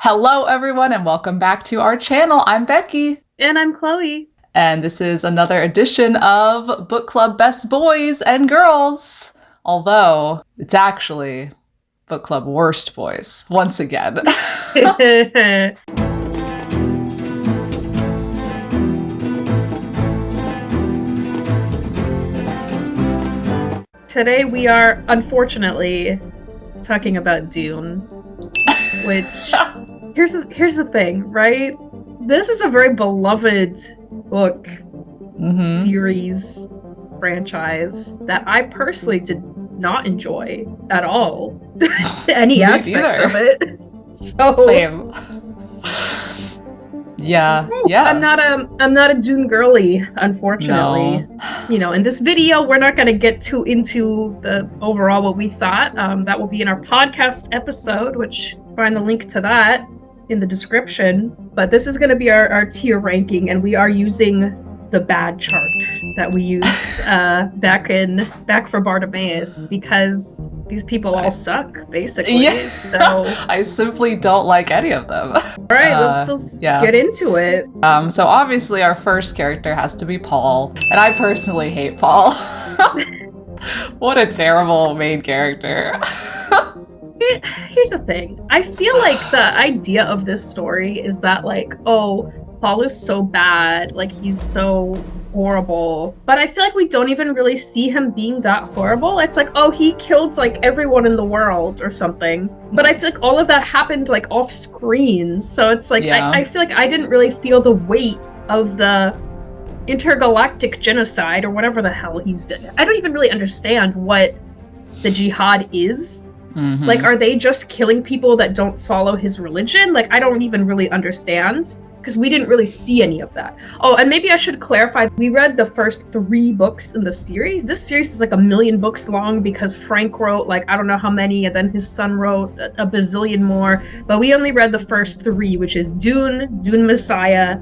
Hello, everyone, and welcome back to our channel. I'm Becky. And I'm Chloe. And this is another edition of Book Club Best Boys and Girls. Although, it's actually Book Club Worst Boys, once again. Today we are, unfortunately, talking about Dune. Which, here's the thing, right? This is a very beloved book, series, franchise that I personally did not enjoy at all. Any aspect of it. So Same. Yeah. I'm not a Dune girly, unfortunately. No. You know, in this video, we're not going to get too into the overall what we thought. That will be in our podcast episode, which find the link to that in the description. But this is going to be our tier ranking, and we are using the bad chart that we used back for Bartimaeus, because these people all suck, basically. Yeah. So I simply don't like any of them. All right, let's get into it. So obviously our first character has to be Paul, and I personally hate Paul. What a terrible main character. Here's the thing. I feel like the idea of this story is that, like, oh, Paul is so bad, like, he's so horrible. But I feel like we don't even really see him being that horrible. It's like, oh, he killed, like, everyone in the world or something. But I feel like all of that happened, like, off screen. So it's like, I feel like I didn't really feel the weight of the intergalactic genocide or whatever the hell he's done. I don't even really understand what the jihad is. Mm-hmm. Like, are they just killing people that don't follow his religion? Like, I don't even really understand, because we didn't really see any of that. Oh, and maybe I should clarify, we read the first 3 books in the series. This series is like 1 million books long, because Frank wrote, like, I don't know how many, and then his son wrote a bazillion more. But we only read the first 3, which is Dune, Dune Messiah,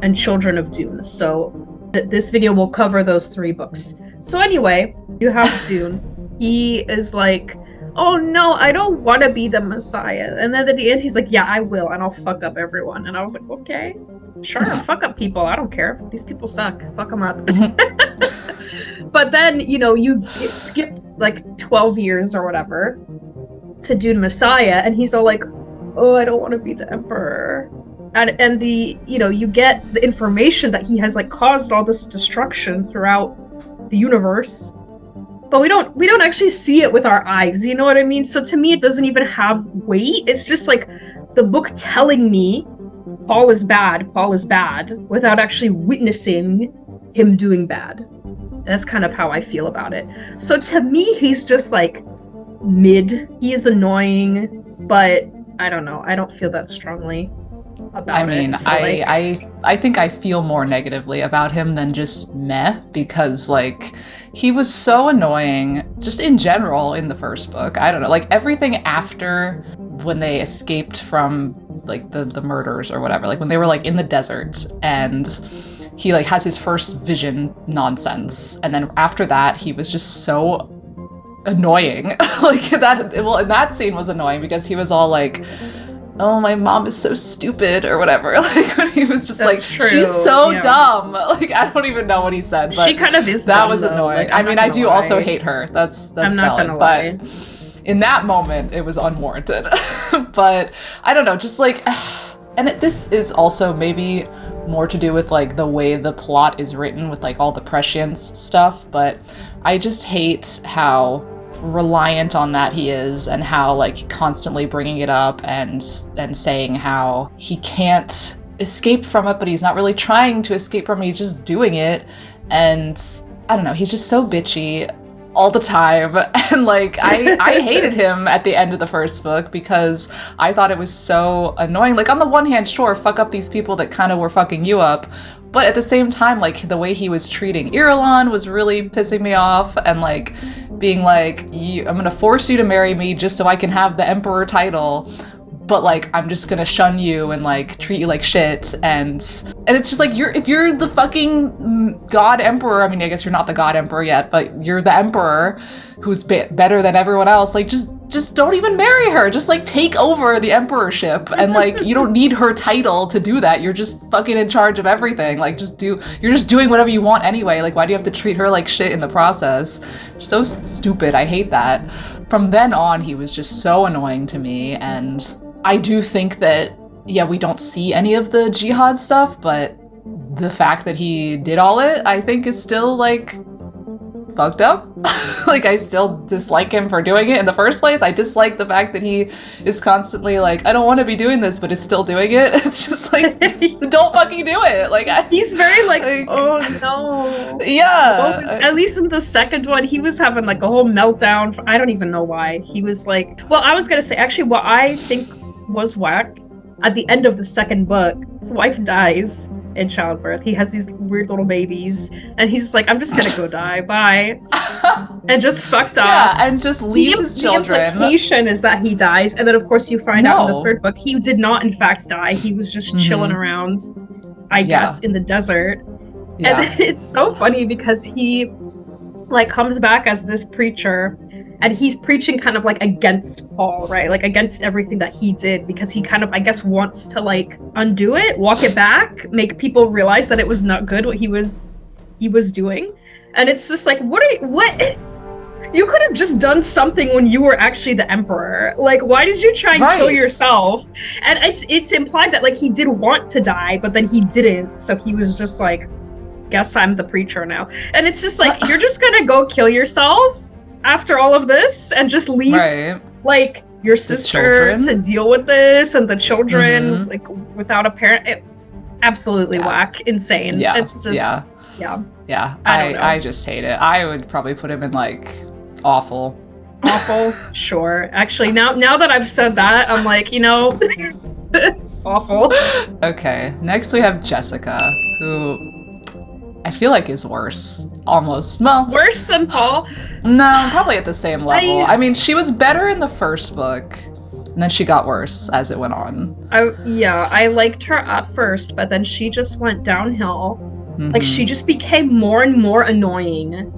and Children of Dune. So this video will cover those 3 books. So anyway, you have Dune. He is like, oh no, I don't want to be the Messiah. And then at the end, he's like, yeah, I will, and I'll fuck up everyone. And I was like, okay, sure, fuck up people. I don't care. These people suck. Fuck them up. But then, you know, you skip like 12 years or whatever to Dune Messiah, and he's all like, oh, I don't want to be the Emperor. And the, you know, you get the information that he has, like, caused all this destruction throughout the universe. But we don't actually see it with our eyes, you know what I mean? So to me, it doesn't even have weight. It's just like the book telling me Paul is bad, without actually witnessing him doing bad. That's kind of how I feel about it. So to me, he's just like mid. He is annoying, but I don't know. I don't feel that strongly about it. So I think I feel more negatively about him than just meh, because, like, he was so annoying just in general in the first book. I don't know, like, everything after when they escaped from, like, the murders or whatever, like when they were, like, in the desert and he, like, has his first vision nonsense, and then after that he was just so annoying. Like, that scene was annoying because he was all like, oh, my mom is so stupid or whatever. Like, when he was just That's like, true. She's so dumb. Like, I don't even know what he said, but she kind of is that dumb, was annoying. Like, I mean, I do also hate her. That's I'm not valid. Gonna but lie. In that moment, it was unwarranted. But I don't know, just like, and this is also maybe more to do with, like, the way the plot is written with, like, all the prescience stuff, but I just hate how reliant on that he is, and how, like, constantly bringing it up and saying how he can't escape from it, but he's not really trying to escape from it, he's just doing it. And I don't know, he's just so bitchy all the time. And, like, I hated him at the end of the first book because I thought it was so annoying. Like, on the one hand, sure, fuck up these people that kind of were fucking you up, but at the same time, like, the way he was treating Irulan was really pissing me off, and, like, being like, I'm gonna force you to marry me just so I can have the Emperor title, but, like, I'm just gonna shun you and, like, treat you like shit. And it's just like, if you're the fucking god emperor, I mean, I guess you're not the god emperor yet, but you're the emperor who's better than everyone else, like, just just don't even marry her. Just like take over the emperorship, and like you don't need her title to do that. You're just fucking in charge of everything. Like you're just doing whatever you want anyway. Like why do you have to treat her like shit in the process? So stupid. I hate that. From then on, he was just so annoying to me, and I do think that we don't see any of the jihad stuff, but the fact that he did all it, I think is still like fucked up. Like I still dislike him for doing it in the first place. I dislike the fact that he is constantly like, I don't want to be doing this, but is still doing it. It's just like, don't fucking do it. Like he's very like oh no. Yeah. At least in the second one, he was having like a whole meltdown. I don't even know why. He was like, well, I was gonna say actually what I think was whack at the end of the second book, his wife dies in childbirth. He has these weird little babies, and he's like, I'm just gonna go die, bye. And just fucked up. Yeah, and just leaves his children. The implication is that he dies, and then of course you find out in the third book, he did not in fact die. He was just chilling around, I guess, in the desert. Yeah. And it's so funny because he like comes back as this preacher, and he's preaching kind of like against Paul, right? Like against everything that he did, because he kind of, I guess, wants to like undo it, walk it back, make people realize that it was not good what he was doing. And it's just like, what? You could have just done something when you were actually the emperor. Like, why did you try and kill yourself? And it's implied that like he did want to die, but then he didn't. So he was just like, guess I'm the preacher now. And it's just like, you're just gonna go kill yourself after all of this and just leave like your sister to deal with this and the children like without a parent. Absolutely whack, insane. Yeah, it's just I just hate it. I would probably put him in like awful. Sure. Actually, now that I've said that, I'm like, awful. Okay, next we have Jessica, who I feel like is worse, almost. Well, worse than Paul? No, probably at the same level. I mean, she was better in the first book, and then she got worse as it went on. I liked her at first, but then she just went downhill. Like, she just became more and more annoying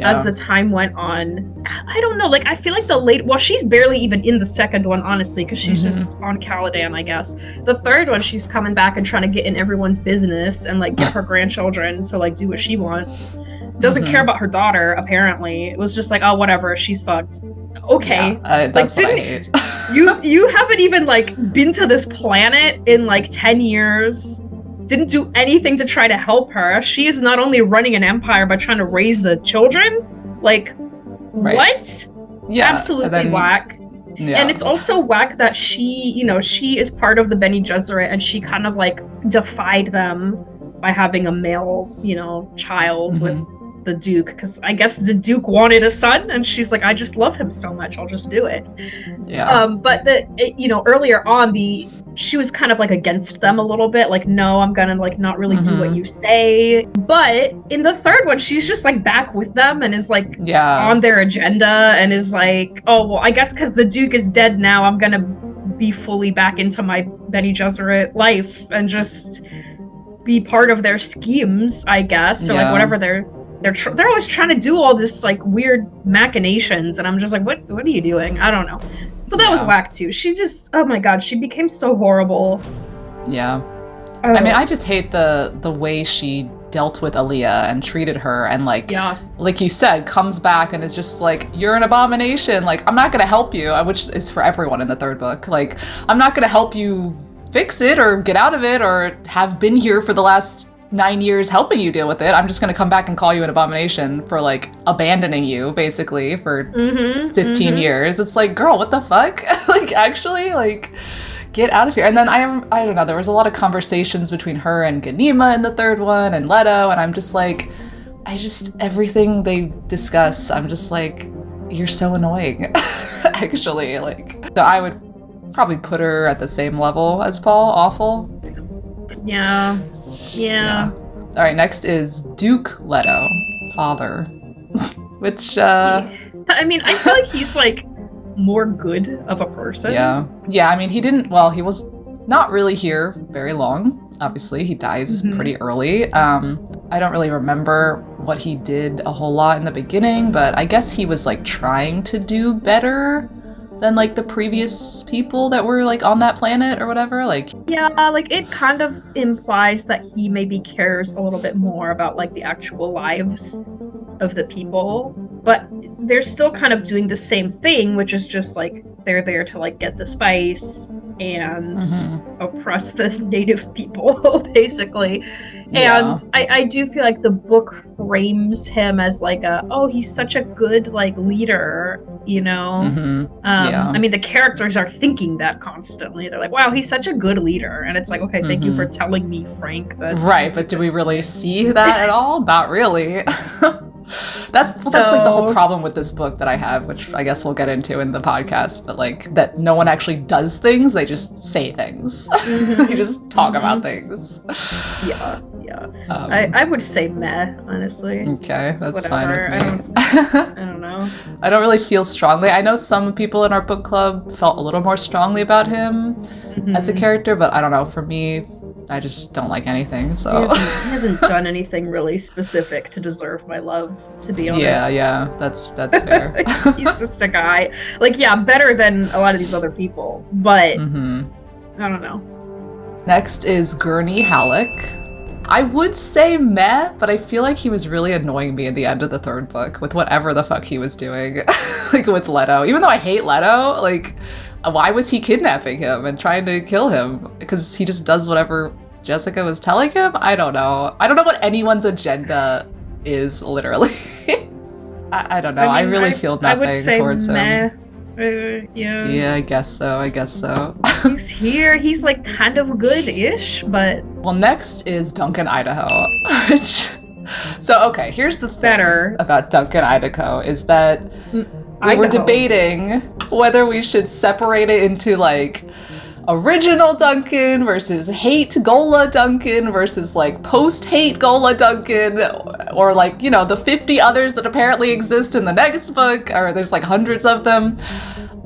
as the time went on. I don't know, like, I feel like she's barely even in the second one, honestly, because she's just on Caladan, I guess. The third one, she's coming back and trying to get in everyone's business and, like, get her grandchildren to, like, do what she wants. Doesn't care about her daughter, apparently. It was just like, oh, whatever, she's fucked. Okay. That's what I hate. you haven't even, like, been to this planet in, like, 10 years. Didn't do anything to try to help her. She is not only running an empire but trying to raise the children. Like, what? Yeah, absolutely whack. Yeah. And it's also whack that she is part of the Bene Gesserit, and she kind of like defied them by having a male, child with the Duke, because I guess the Duke wanted a son, and she's like, I just love him so much, I'll just do it. Yeah. But earlier on, she was kind of like against them a little bit, like, no, I'm gonna like not really do what you say. But in the third one, she's just like back with them and is like on their agenda and is like, oh well, I guess because the Duke is dead now, I'm gonna be fully back into my Bene Gesserit life and just be part of their schemes, I guess. So like whatever they're always trying to do all this like weird machinations, and I'm just like, what are you doing? I don't know. So that was whack too. She just, oh my god, she became so horrible. Yeah. I mean, I just hate the way she dealt with Aaliyah and treated her, and like you said, comes back and is just like, you're an abomination. Like, I'm not gonna help you, which is for everyone in the third book. Like, I'm not gonna help you fix it or get out of it or have been here for the last 9 years helping you deal with it. I'm just gonna come back and call you an abomination for like abandoning you basically for 15 years. It's like, girl, what the fuck? Like, actually, like, get out of here. And then I don't know, there was a lot of conversations between her and Ganima in the third one and Leto, and I'm just like, everything they discuss, I'm just like, you're so annoying. Actually, like, so I would probably put her at the same level as Paul. Awful. Yeah. All right, next is Duke Leto, father. Which, I mean, I feel like he's, like, more good of a person. Yeah, I mean, he was not really here very long. Obviously, he dies pretty early. I don't really remember what he did a whole lot in the beginning, but I guess he was, like, trying to do better than like the previous people that were like on that planet or whatever. Like, yeah, like it kind of implies that he maybe cares a little bit more about like the actual lives of the people, but they're still kind of doing the same thing, which is just like they're there to like get the spice and oppress the native people, basically. Yeah. And I do feel like the book frames him as like he's such a good like leader, you know. Yeah. I mean, the characters are thinking that constantly. They're like, wow, he's such a good leader, and it's like, okay, thank you for telling me, Frank, that right, but do we really see that at all? Not really. That's like the whole problem with this book that I have, which I guess we'll get into in the podcast, but like that no one actually does things, they just say things. They just talk about things. Yeah. I would say meh, honestly. Okay, that's whatever. fine with me. I don't know. I don't really feel strongly. I know some people in our book club felt a little more strongly about him as a character, but I don't know, for me, I just don't like anything, so. He hasn't done anything really specific to deserve my love, to be honest. Yeah, that's fair. He's just a guy. Like, yeah, better than a lot of these other people, but I don't know. Next is Gurney Halleck. I would say meh, but I feel like he was really annoying me at the end of the third book with whatever the fuck he was doing, like with Leto. Even though I hate Leto, like, why was he kidnapping him and trying to kill him? Because he just does whatever Jessica was telling him? I don't know. I don't know what anyone's agenda is, literally. I don't know. I mean, I really feel nothing I would say towards meh. him. Yeah. Yeah, I guess so. He's here. He's like kind of good-ish, but... Well, next is Duncan Idaho. So, okay, here's the thing about Duncan Idaho is that we were debating whether we should separate it into like original Duncan versus hate Gola Duncan versus like post-hate Gola Duncan, or like, you know, the 50 others that apparently exist in the next book, or there's like hundreds of them.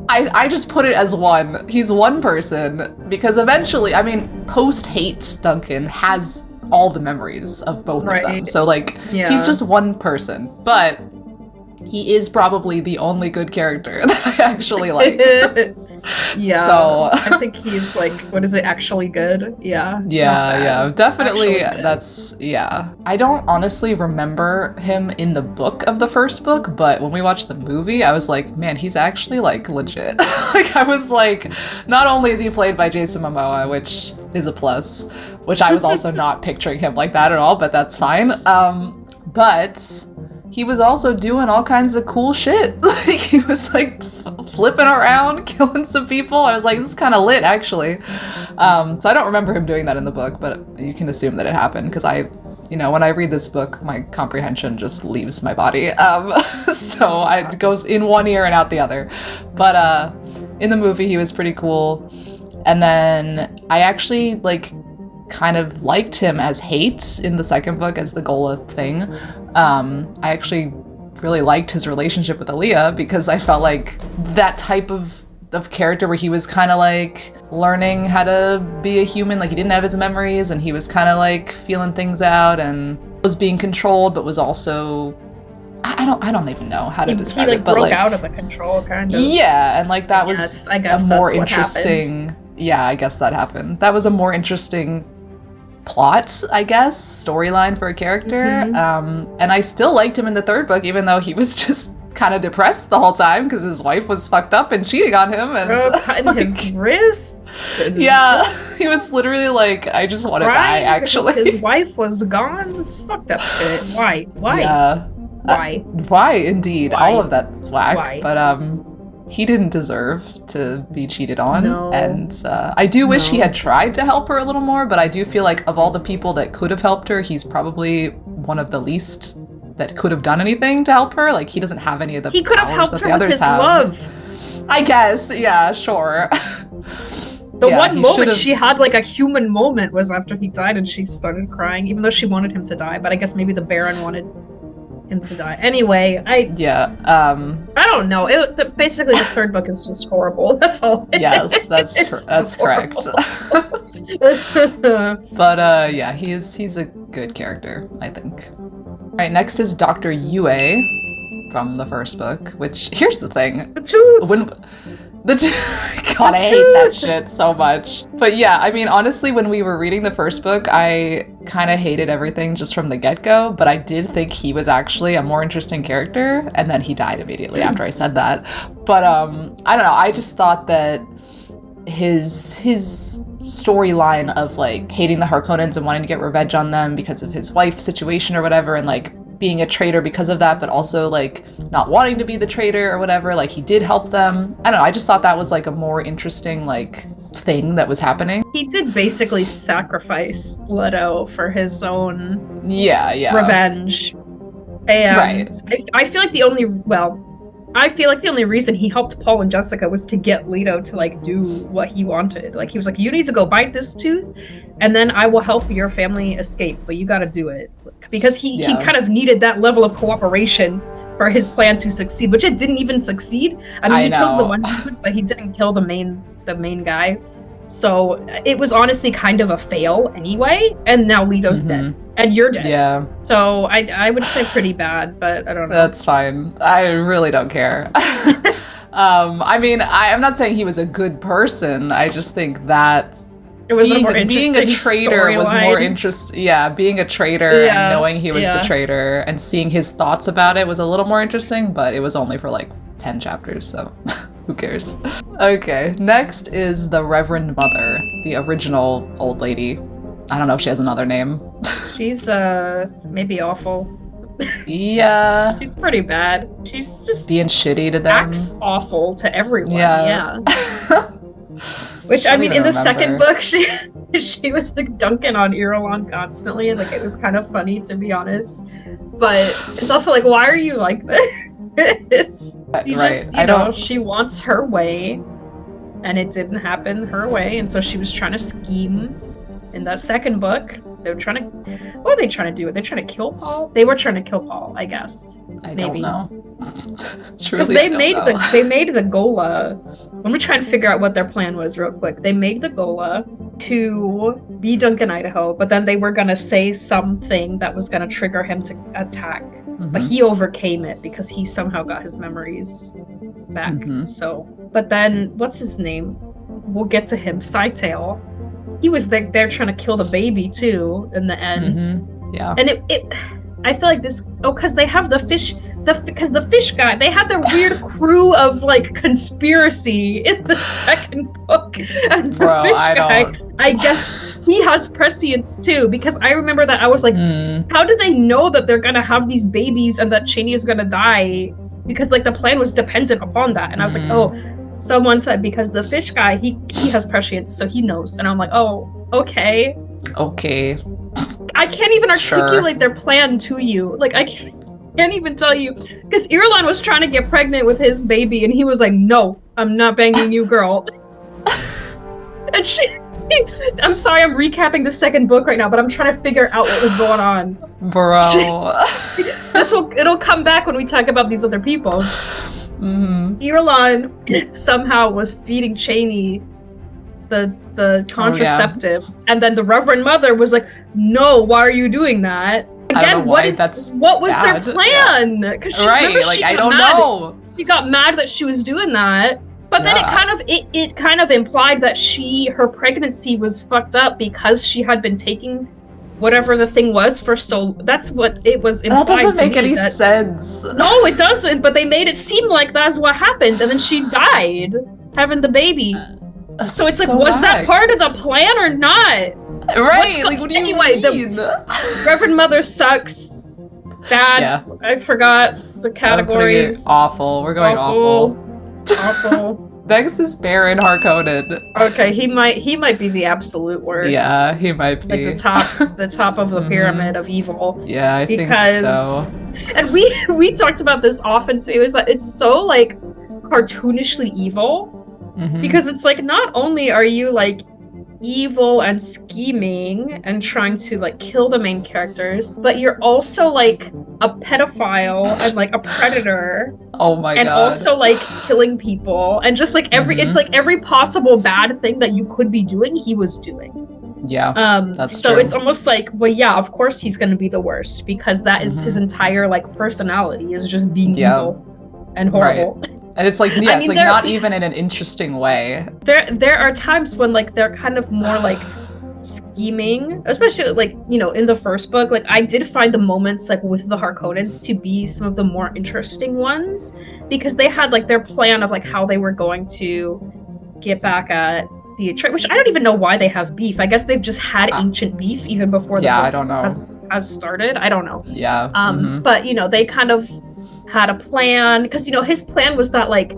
I just put it as one. He's one person, because eventually, I mean, post-hate Duncan has all the memories of both of them. So like, he's just one person, but he is probably the only good character that I actually like. Yeah. So I think he's like, what is it, actually good? Yeah. Yeah, definitely. That's, yeah. I don't honestly remember him in the book of the first book, but when we watched the movie, I was like, man, he's actually like legit. Like, I was like, not only is he played by Jason Momoa, which is a plus, which I was also not picturing him like that at all, but that's fine. But he was also doing all kinds of cool shit. Like, he was like flipping around, killing some people. I was like, this is kind of lit, actually. So I don't remember him doing that in the book, but you can assume that it happened, because when I read this book, my comprehension just leaves my body. So it goes in one ear and out the other. But in the movie, he was pretty cool. And then I actually like kind of liked him as hate in the second book as the Gola thing. I actually really liked his relationship with Aaliyah, because I felt like that type of character where he was kind of like learning how to be a human, like he didn't have his memories and he was kind of like feeling things out and was being controlled, but was also, I don't even know how to describe it, but broke like out of the control, kind of. Yeah, and like that was I guess a more interesting. Yeah, I guess that happened. That was a more interesting plot, I guess, storyline for a character. And I still liked him in the third book, even though he was just kind of depressed the whole time because his wife was fucked up and cheating on him and cutting like, his wrists. Yeah, he was literally like, I just want to die, actually. His wife was gone. Fucked up shit. Why? Yeah. Why, indeed. Why? All of that's whack. Why? But he didn't deserve to be cheated on. No. And I do wish he had tried to help her a little more, but I do feel like of all the people that could have helped her, he's probably one of the least that could have done anything to help her. Like, he doesn't have any of the He could have powers helped that her the with others his have. love. I guess, yeah, sure. The one moment she had like a human moment was after he died and she started crying, even though she wanted him to die, but I guess maybe the Baron wanted him to die. Anyway, I don't know. Basically, the third book is just horrible. That's all. Yes, that's correct. But yeah, he's a good character, I think. All right, next is Dr. Yue from the first book. Which, here's the thing. The truth. God, I hate that shit so much. But yeah, I mean, honestly, when we were reading the first book, I kind of hated everything just from the get-go, but I did think he was actually a more interesting character, and then he died immediately after I said that. But I don't know, I just thought that his storyline of like hating the Harkonnens and wanting to get revenge on them because of his wife situation or whatever, and like being a traitor because of that, but also like not wanting to be the traitor or whatever, like he did help them. I don't know, I just thought that was like a more interesting like thing that was happening. He did basically sacrifice Leto for his own revenge. And right. I feel like the only reason he helped Paul and Jessica was to get Leto to like do what he wanted. Like he was like, you need to go bite this tooth and then I will help your family escape, but you got to do it. Because he kind of needed that level of cooperation for his plan to succeed, which it didn't even succeed. I mean, he killed the one dude, but he didn't kill the main guy. So it was honestly kind of a fail anyway, and now Leto's dead. And you're dead. Yeah. So I would say pretty bad, but I don't know. That's fine. I really don't care. I mean, I'm not saying he was a good person. I just think that it was being a traitor was more interesting. Yeah, being a traitor and knowing he was the traitor and seeing his thoughts about it was a little more interesting, but it was only for like 10 chapters, so who cares? Okay, next is the Reverend Mother, the original old lady. I don't know if she has another name. She's maybe awful. Yeah. She's pretty bad. She's just being shitty to them. Acts awful to everyone. Yeah. Which I mean, in the second book, she was like dunking on Irulan constantly, and like it was kind of funny to be honest. But it's also like, why are you like this? You know, she wants her way, and it didn't happen her way, and so she was trying to scheme. In that second book, they were trying to. What are they trying to do? They're trying to kill Paul. They were trying to kill Paul, I guess. I don't know. Because they made the Gola. Let me try and figure out what their plan was real quick. They made the Gola to be Duncan Idaho, but then they were gonna say something that was gonna trigger him to attack. But he overcame it because he somehow got his memories back. So, but then what's his name? We'll get to him. Scytale. He was there trying to kill the baby too in the end. Yeah. And it I feel like this because they have the fish guy, they had their weird crew of like conspiracy in the second book. And the fish guy, I guess he has prescience too, because I remember that I was like, how do they know that they're gonna have these babies and that Cheney is gonna die? Because like the plan was dependent upon that. And I was like, oh, someone said because the fish guy, he has prescience, so he knows. And I'm like, oh, okay. I can't even articulate their plan to you. Like, I can't even tell you. Because Irulan was trying to get pregnant with his baby, and he was like, no, I'm not banging you, girl. And I'm sorry, I'm recapping the second book right now, but I'm trying to figure out what was going on. Bro. It'll come back when we talk about these other people. Irulan somehow was feeding Cheney the contraceptives, and then the Reverend Mother was like, no, why are you doing that? Again, what was their plan? Because I don't know. She got mad that she was doing that, but then it kind of implied that her pregnancy was fucked up because she had been taking whatever the thing was for that's what it was implied. That doesn't make any sense. No, it doesn't, but they made it seem like that's what happened, and then she died having the baby. So it's like, was that part of the plan or not? Right, like what do you mean? The Reverend Mother sucks. Bad. Yeah. I forgot the categories. Awful. We're going awful. Next is Baron Harkonnen. Okay, he might be the absolute worst. Yeah, he might be. Like the top of the pyramid of evil. Yeah, I think so. And we talked about this often too, is that it's so like cartoonishly evil. Because it's like, not only are you like evil and scheming and trying to like kill the main characters, but you're also like a pedophile and like a predator. Oh my god. And also like killing people and just like it's like every possible bad thing that you could be doing, he was doing. Yeah. That's so true. It's almost like, well, yeah, of course he's gonna be the worst, because that is his entire like personality, is just being evil and horrible. Right. And it's like, yeah, I it's mean, like not even in an interesting way. There are times when like they're kind of more like scheming, especially like, you know, in the first book. Like I did find the moments like with the Harkonnens to be some of the more interesting ones, because they had like their plan of like how they were going to get back at the Atreides, which I don't even know why they have beef. I guess they've just had ancient beef even before the book I don't know. has started. I don't know. Yeah. But you know, they kind of had a plan, because you know his plan was that like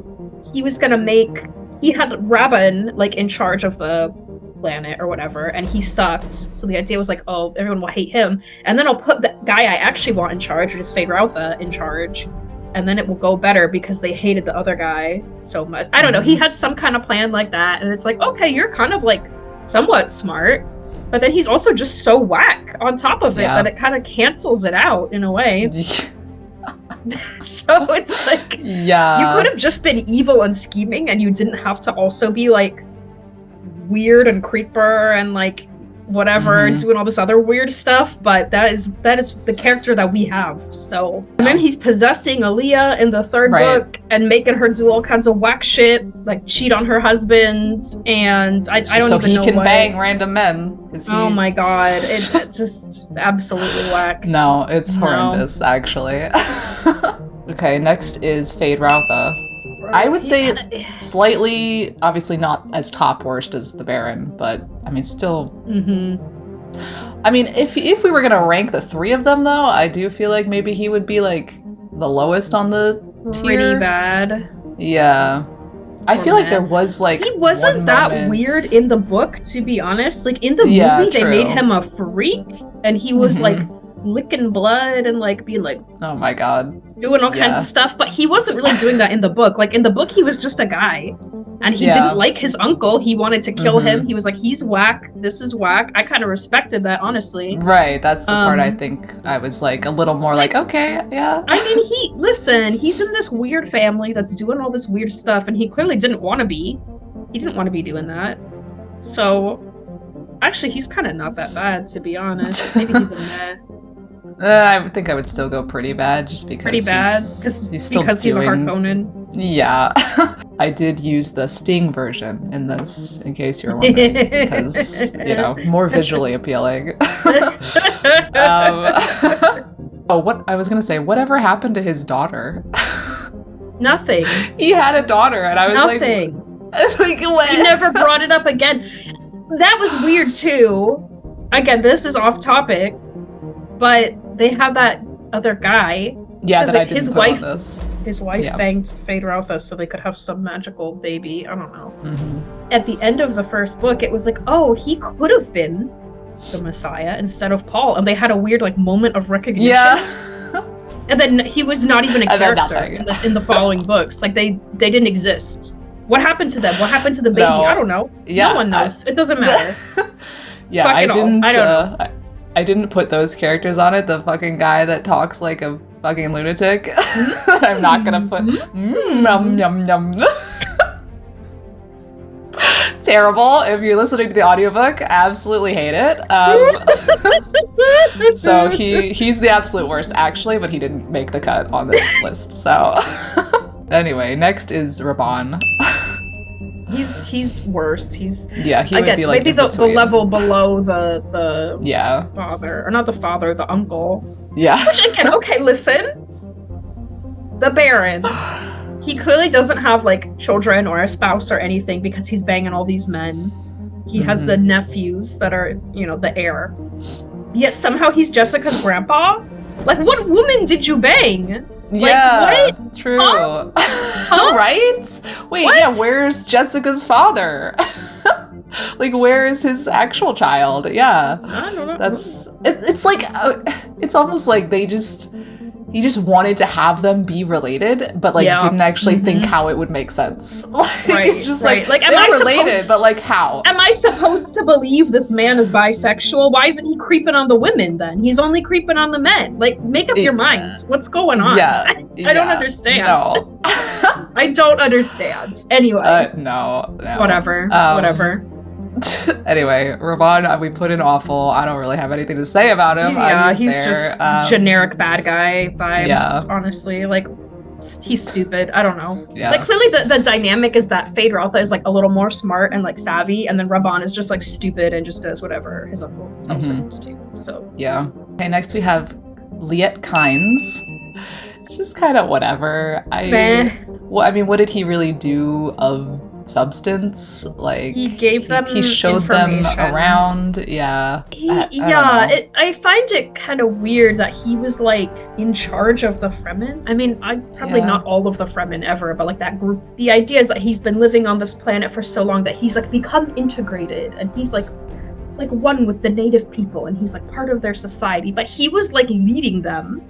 he was gonna make, he had Rabban like in charge of the planet or whatever, and he sucked. So the idea was like, oh, everyone will hate him, and then I'll put the guy I actually want in charge, which is Feyd-Rautha, in charge, and then it will go better because they hated the other guy so much. I don't know. He had some kind of plan like that, and it's like, okay, you're kind of like somewhat smart, but then he's also just so whack on top of it that it kind of cancels it out in a way. So it's like, you could have just been evil and scheming, and you didn't have to also be like weird and creeper and like whatever, doing all this other weird stuff, but that is the character that we have. So and then he's possessing Aaliyah in the third book and making her do all kinds of whack shit, like cheat on her husbands, and I don't even know so he can bang random men. Oh my god, it just absolutely whack. No, it's horrendous actually. Okay, next is Feyd-Rautha. I would say slightly, obviously not as top worst as the Baron, but I mean still. I mean, if we were gonna rank the three of them though, I do feel like maybe he would be like the lowest on the tier. Pretty bad. Yeah. I feel like there was like he wasn't that weird in the book, to be honest. Like in the movie, they made him a freak, and he was like licking blood and like being like, oh my god, doing all kinds of stuff, but he wasn't really doing that in the book. Like in the book he was just a guy, and he didn't like his uncle. He wanted to kill him. He was like, he's whack, this is whack. I kind of respected that, honestly. Right, that's the part I think I was like a little more like, okay, yeah. I mean, he's in this weird family that's doing all this weird stuff, and he clearly didn't want to be. He didn't want to be doing that. So actually he's kind of not that bad, to be honest. Maybe he's a meh. I think I would still go pretty bad, just because he's a Harkonnen. Yeah. I did use the Sting version in this, in case you're wondering, because, you know, more visually appealing. Oh, what I was gonna say, whatever happened to his daughter? Nothing. He had a daughter, and I was Nothing. like, what? He never brought it up again. That was weird too. Again, this is off topic, but they had that other guy. Yeah, that I didn't his put wife, on this. His wife banged Feyd-Rautha so they could have some magical baby. I don't know. At the end of the first book, it was like, oh, he could have been the Messiah instead of Paul, and they had a weird like moment of recognition. Yeah. And then he was not even a character in the following books. Like they didn't exist. What happened to them? What happened to the baby? No. I don't know. No one knows. It doesn't matter. Yeah, I don't know. I didn't put those characters on it. The fucking guy that talks like a fucking lunatic. I'm not gonna put yum yum yum. Terrible. If you're listening to the audiobook, absolutely hate it. So he's the absolute worst actually, but he didn't make the cut on this list. So anyway, next is Rabban. He's worse. He would be like maybe the level below the father, or not the father, the uncle. Yeah. Which again, okay, listen. The Baron. He clearly doesn't have like children or a spouse or anything because he's banging all these men. He has the nephews that are, you know, the heir. Yet somehow he's Jessica's grandpa. Like, what woman did you bang? Yeah, like, what? True. Huh? Right? Wait, What? yeah, where's Jessica's father? Like, where is his actual child? Yeah. I don't know. It's like, it's almost like he just wanted to have them be related, but like didn't actually think how it would make sense. Like, it's just like am they're I related, but like how? Am I supposed to believe this man is bisexual? Why isn't he creeping on the women then? He's only creeping on the men. Like, make up your minds. What's going on? Yeah. I don't understand. No. I don't understand. Anyway. No. Whatever. Anyway, Rabban, we put in awful. I don't really have anything to say about him. Yeah, he's just generic bad guy vibes, honestly. Like, he's stupid. I don't know. Yeah. Like clearly the dynamic is that Feyd-Rautha is like a little more smart and like savvy, and then Rabban is just like stupid and just does whatever his uncle tells him to do. So yeah. Okay, next we have Liet Kynes. Just kind of whatever. Well, I mean, what did he really do of substance? Like he gave them he showed them around. Yeah. I find it kind of weird that he was like in charge of the Fremen. I mean, probably not all of the Fremen ever, but like that group. The idea is that he's been living on this planet for so long that he's like become integrated, and he's like one with the native people, and he's like part of their society. But he was like leading them,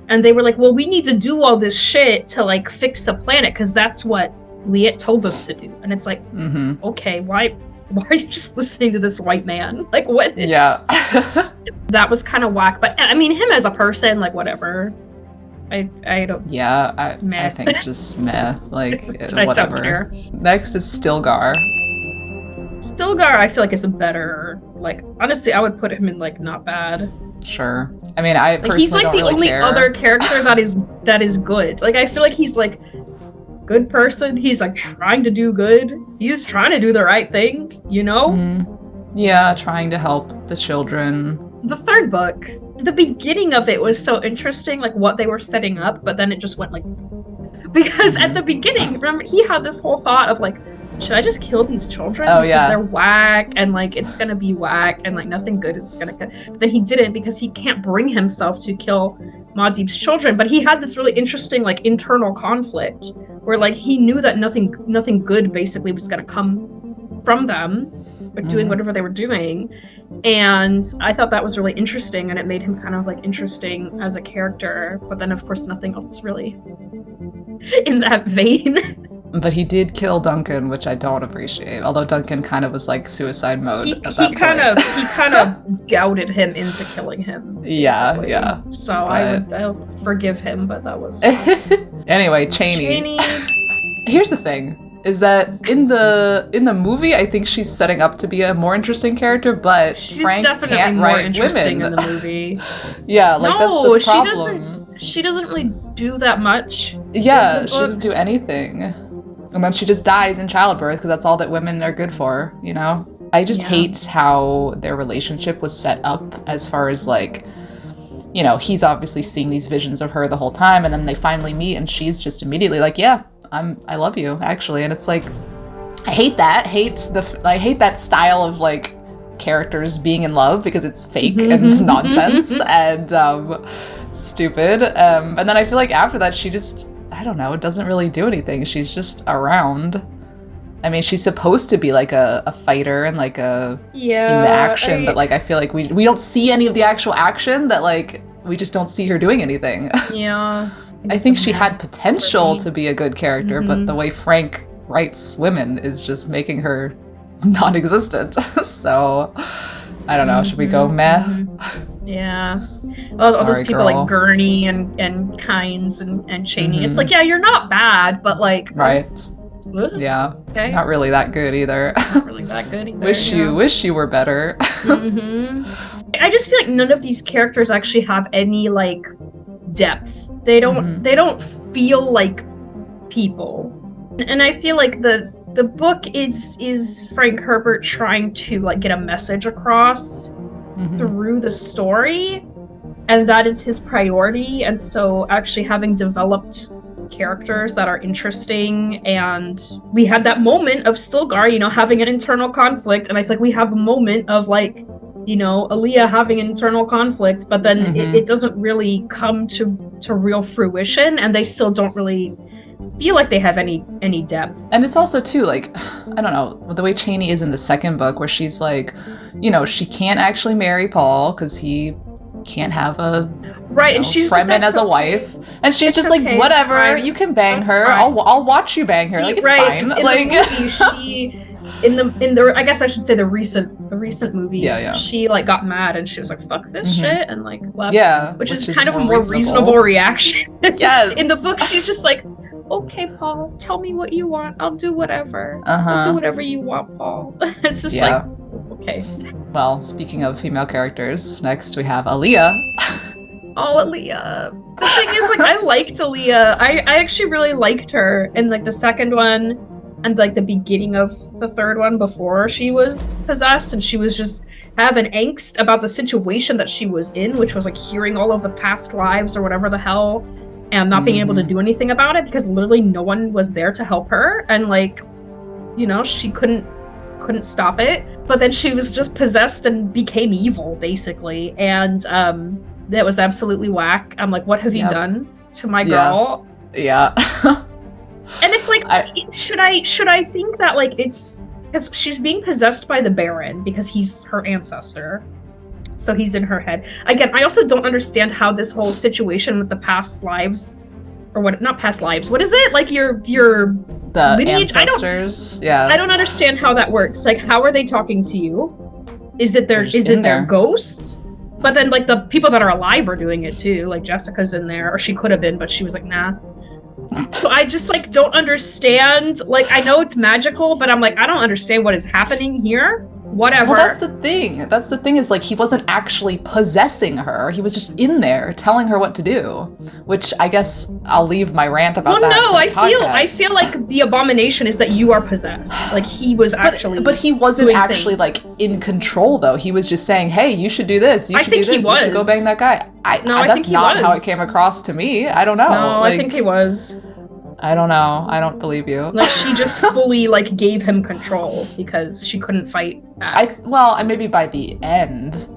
and they were like, well, we need to do all this shit to like fix the planet because that's what Liet told us to do. And it's like, okay, why are you just listening to this white man? Like, what? Yeah. That was kind of whack. But I mean, him as a person, like, whatever. I don't. Yeah, I think just meh. Like, I whatever. don't care. Next is Stilgar. Stilgar, I feel like is a better. Like, honestly, I would put him in like not bad. Sure. I mean, I personally he's like don't the really only care. other character that is good. Like, I feel like he's like good person. He's like trying to do good. He's trying to do the right thing, you know? Yeah, trying to help the children. The third book, the beginning of it was so interesting, like what they were setting up, but then it just went like, because at the beginning, remember, he had this whole thought of like, should I just kill these children? Oh, because they're whack, and like it's gonna be whack, and like nothing good is gonna come. But then he didn't, because he can't bring himself to kill Muad'Dib's children. But he had this really interesting like internal conflict where like he knew that nothing good basically was gonna come from them, but doing whatever they were doing. And I thought that was really interesting, and it made him kind of like interesting as a character. But then of course nothing else really in that vein. But he did kill Duncan, which I don't appreciate. Although Duncan kind of was like suicide mode at that point. He kind of goaded him into killing him. Basically. Yeah. So I'll forgive him, but that was anyway, Chani. Here's the thing: is that in the movie, I think she's setting up to be a more interesting character, but she's Frank definitely can't more write interesting women. in the movie. Yeah, like no, that's the problem. She doesn't really do that much. Yeah, she doesn't do anything. And then she just dies in childbirth because that's all that women are good for, you know? I just hate how their relationship was set up as far as like, you know, he's obviously seeing these visions of her the whole time, and then they finally meet and she's just immediately like, yeah, I love you, actually. And it's like, I hate that. I hate that style of like characters being in love because it's fake and nonsense and stupid. And then I feel like after that she just, I don't know, doesn't really do anything. She's just around. I mean, she's supposed to be like a fighter and like in the action, but like I feel like we don't see any of the actual action, that like we just don't see her doing anything. Yeah. I think she had potential to be a good character, but the way Frank writes women is just making her non-existent. So I don't know, should we go meh? Yeah. All those people like Gurney and Kynes and Chani. It's like, yeah, you're not bad, but like right. Yeah. Okay. Not really that good either. Not really that good either. Wish you were better. I just feel like none of these characters actually have any like depth. They don't feel like people. And I feel like the book is Frank Herbert trying to like get a message across through the story, and that is his priority. And so actually having developed characters that are interesting, and we had that moment of Stilgar, you know, having an internal conflict, and I feel like we have a moment of like, you know, Aaliyah having an internal conflict, but then it doesn't really come to real fruition, and they still don't really feel like they have any depth. And it's also too like, I don't know, the way Chani is in the second book, where she's like, you know, she can't actually marry Paul because he can't have a and she's Fremen as a wife, and she's just like, whatever, you can bang her. I'll watch you bang her. Like, it's fine. In like the movie, in the I guess I should say the recent movies, she like got mad and she was like, fuck this shit, and like left. Yeah, which is kind of a more reasonable reaction. Yes. In the book, she's just like, okay, Paul, tell me what you want. I'll do whatever. I'll do whatever you want, Paul. It's just like, okay. Well, speaking of female characters, next we have Aaliyah. Oh, Aaliyah. The thing is, like, I liked Aaliyah. I actually really liked her in, like, the second one and, like, the beginning of the third one before she was possessed, and she was just having angst about the situation that she was in, which was, like, hearing all of the past lives or whatever the hell, and not being able to do anything about it because literally no one was there to help her, and, like, you know, she couldn't stop it. But then she was just possessed and became evil, basically, and, that was absolutely whack. I'm like, what have you done to my girl? Yeah. And it's like, should I think that, like, it's because she's being possessed by the Baron because he's her ancestor, so he's in her head. Again, I also don't understand how this whole situation with the past lives, or what? Not past lives. What is it? Like your the lineage? ancestors. I don't understand how that works. Like, how are they talking to you? Is it their ghost? But then, like, the people that are alive are doing it too. Like, Jessica's in there, or she could have been, but she was like, nah. So I just, like, don't understand. Like, I know it's magical, but I'm like, I don't understand what is happening here. Whatever. Well, that's the thing. That's the thing, is, like, he wasn't actually possessing her. He was just in there telling her what to do, which I guess I'll leave my rant about that. Well, no, I feel like the abomination is that you are possessed. Like, he was actually But he wasn't actually, like, in control, though. He was just saying, hey, you should do this. You should do this. You should go bang that guy. That's not how it came acroross to me. I don't know. No, I think he was. I don't know. I don't believe you. Like, she just fully, like, gave him control because she couldn't fight back. Maybe by the end,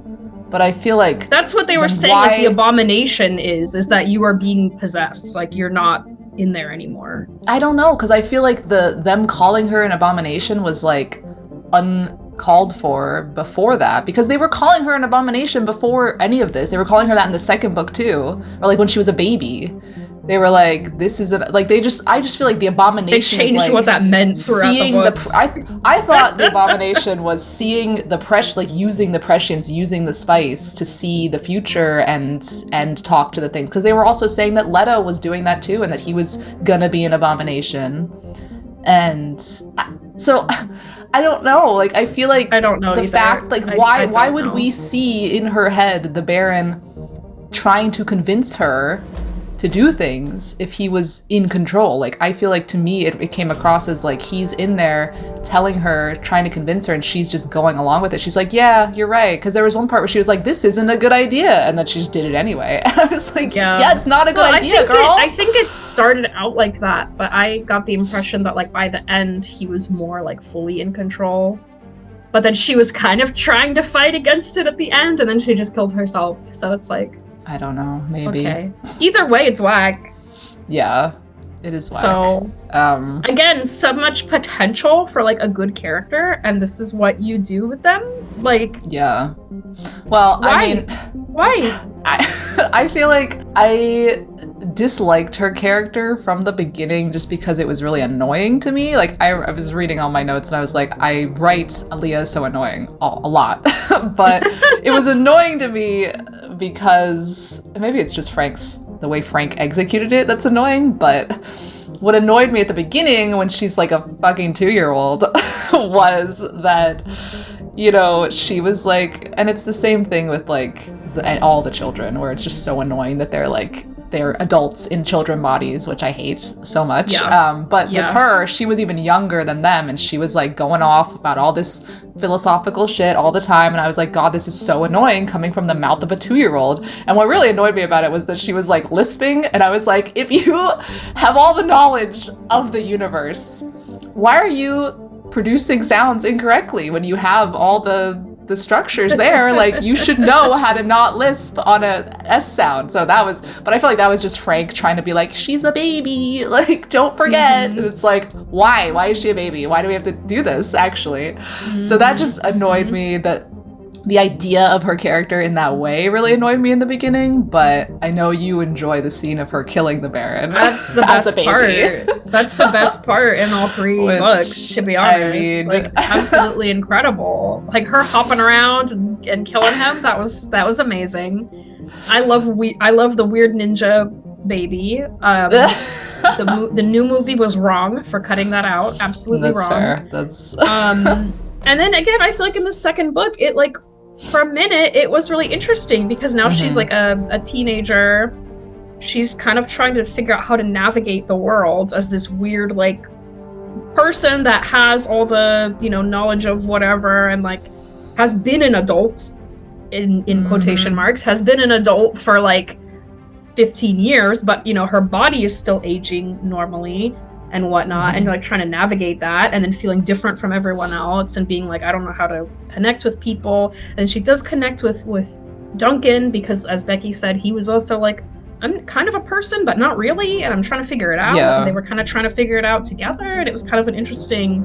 but I feel like that's what they were saying. Like, the abomination is that you are being possessed. Like, you're not in there anymore. I don't know, because I feel like them calling her an abomination was, like, uncalled for before that, because they were calling her an abomination before any of this. They were calling her that in the second book too, or like when she was a baby. They were like, "This is I just feel like the abomination." They changed is, like, what that meant throughout the books. I thought the abomination was seeing the using the prescience, using the spice to see the future and talk to the things. Because they were also saying that Leto was doing that too, and that he was gonna be an abomination. And so I don't know. Like, I feel like I don't know the either. fact, like, why would we see in her head the Baron trying to convince her to do things if he was in control? Like, I feel like, to me, it came across as like he's in there telling her, trying to convince her, and she's just going along with it. She's like, yeah, you're right. Because there was one part where she was like, this isn't a good idea, and then she just did it anyway. And I was like, yeah, it's not a good idea, girl. I think it started out like that, but I got the impression that, like, by the end, he was more, like, fully in control. But then she was kind of trying to fight against it at the end, and then she just killed herself. So it's like, I don't know, maybe. Okay. Either way, it's whack. Yeah, it is whack. So, again, so much potential for, like, a good character, and this is what you do with them? Like... Yeah. Well, why? I mean... Why? I feel like I disliked her character from the beginning just because it was really annoying to me. Like, I was reading all my notes and I was like, I write Aaliyah so annoying a lot. But it was annoying to me because maybe it's just the way Frank executed it that's annoying, but what annoyed me at the beginning when she's like a fucking 2-year-old was that, you know, she was like, and it's the same thing with like all the children, where it's just so annoying that they're adults in children bodies, which I hate so much. Yeah. But with her, she was even younger than them, and she was like going off about all this philosophical shit all the time, and I was like, God, this is so annoying coming from the mouth of a 2-year-old. And what really annoyed me about it was that she was like lisping, and I was like, if you have all the knowledge of the universe, why are you producing sounds incorrectly when you have all the structures there? Like, you should know how to not lisp on a S sound. So that was, but I feel like that was just Frank trying to be like, she's a baby, like, don't forget. And it's like, why is she a baby? Why do we have to do this, actually? So that just annoyed me, that the idea of her character in that way really annoyed me in the beginning, but I know you enjoy the scene of her killing the Baron. That's the best part. That's the best part in all 3 books, to be honest. I mean, like, absolutely incredible. Like, her hopping around and killing him, that was amazing. I love the weird ninja baby. The new movie was wrong for cutting that out. Absolutely wrong. That's fair. And then again, I feel like in the second book, it like for a minute, it was really interesting because now she's like a teenager. She's kind of trying to figure out how to navigate the world as this weird, like, person that has all the, you know, knowledge of whatever and, like, has been an adult, in quotation marks, has been an adult for, like, 15 years, but, you know, her body is still aging normally and whatnot, and, like, trying to navigate that, and then feeling different from everyone else and being like, I don't know how to connect with people. And she does connect with Duncan because, as Becky said, he was also like, I'm kind of a person, but not really, and I'm trying to figure it out. Yeah. And they were kind of trying to figure it out together, and it was kind of an interesting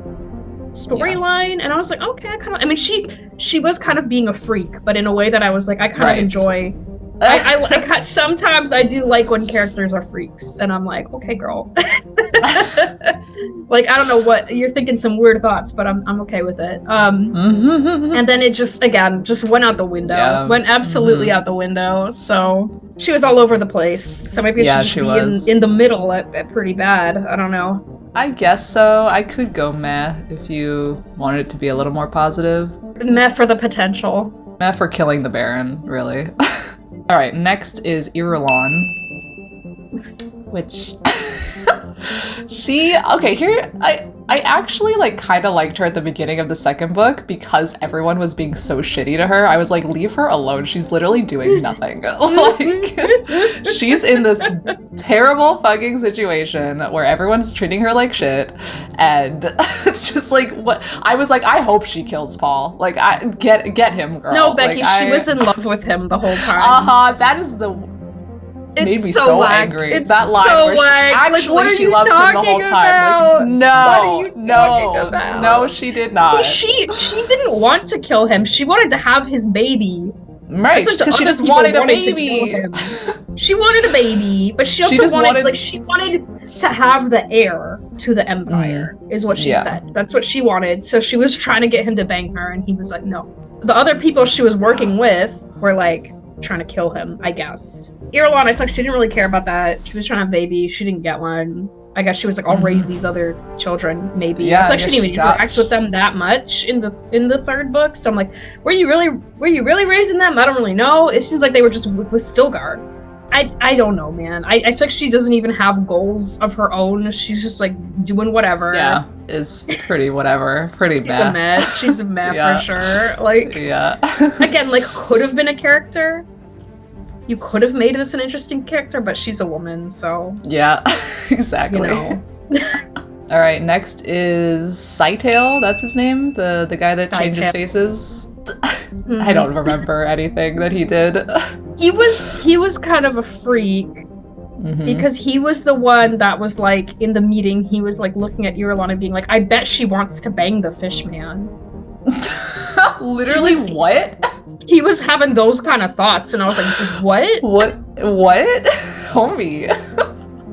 storyline. And I was like, okay, I mean, she was kind of being a freak, but in a way that I was like, I kind of enjoy. I sometimes I do like when characters are freaks, and I'm like, okay, girl. Like, I don't know what you're thinking, some weird thoughts, but I'm okay with it. And then it just went out the window. Went absolutely out the window. So she was all over the place. So maybe it should just be in the middle at pretty bad. I don't know. I guess so. I could go meh if you wanted it to be a little more positive. Meh for the potential. Meh for killing the Baron, really. All right, next is Irulan, which I actually like kind of liked her at the beginning of the second book because everyone was being so shitty to her. I was like, leave her alone. She's literally doing nothing. Like, she's in this terrible fucking situation where everyone's treating her like shit, and it's just like, what? I was like, I hope she kills Paul. Like, get him, girl. No, Becky, like, she was in love with him the whole time. That is the. Made me so so whack. angry. It's that line so where whack. actually she loved him the whole time. Like, no, she did not. She didn't want to kill him. She wanted to have his baby. Right, because she just wanted a baby. She wanted a baby, but she also wanted to have the heir to the Empire, is what she said. That's what she wanted. So she was trying to get him to bang her, and he was like, no. The other people she was working with were like trying to kill him, I guess. Irulan, I feel like she didn't really care about that. She was trying to have a baby. She didn't get one. I guess she was like, I'll raise these other children, maybe. Yeah, I feel like she didn't even interact with them that much in the third book. So I'm like, were you really raising them? I don't really know. It seems like they were just with Stilgar. I don't know, man. I feel like she doesn't even have goals of her own. She's just like doing whatever. Yeah, it's pretty whatever. Pretty bad. She's a meh for sure. Like, again, like, could have been a character. You could have made this an interesting character, but she's a woman, so... Yeah, exactly. You know. All right, next is Cytail, that's his name? The guy that changes faces? I don't remember anything that he did. He was kind of a freak, because he was the one that was, like, in the meeting, he was, like, looking at Irulan and being like, I bet she wants to bang the fish man. Literally, what? He was having those kind of thoughts, and I was like, what? What? Homie.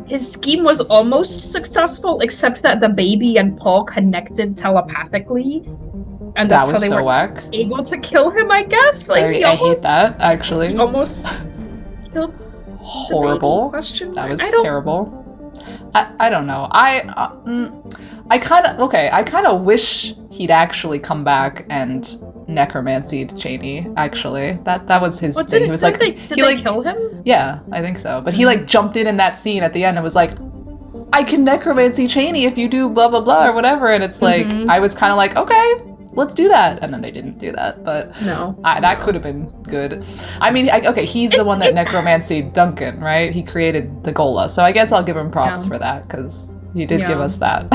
His scheme was almost successful, except that the baby and Paul connected telepathically. And that's how they were able to kill him, I guess. Like, I hate that, actually. He almost killed horrible. That was terrible. I don't know. I kind of wish he'd actually come back and necromancied Chani, actually. That was his thing. He was like, did they kill him? Yeah, I think so. But he like jumped in that scene at the end and was like, I can necromancy Chani if you do blah blah blah or whatever. And it's like, I was kind of like, okay, let's do that. And then they didn't do that. But that could have been good. I mean, he's the one that necromancy Duncan, right? He created the Gola. So I guess I'll give him props for that, because he did give us that.